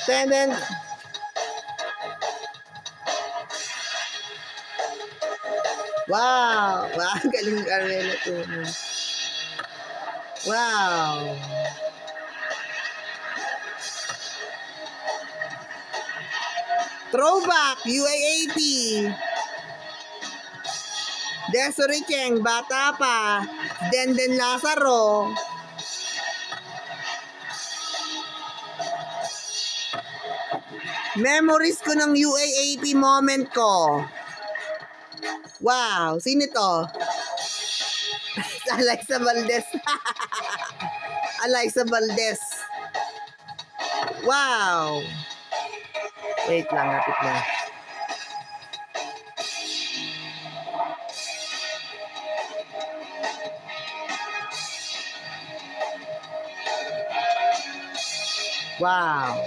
Then, wow! Wow, galing Carmela Tuno. Wow! Throwback, UAAP. Desiree Cheng, bata pa. Denden Lazaro. Memories ko ng UAAP moment ko. Wow, sino to? Alexa Valdez. Alexa Valdez. Wow. Wait lang, hapit na. Wow.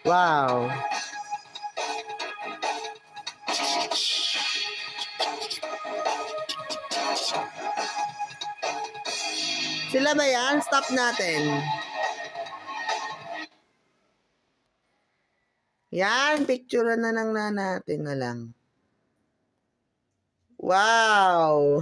Wow. Sila ba yan? Stop natin. Yan, picture na lang na natin na lang. Wow!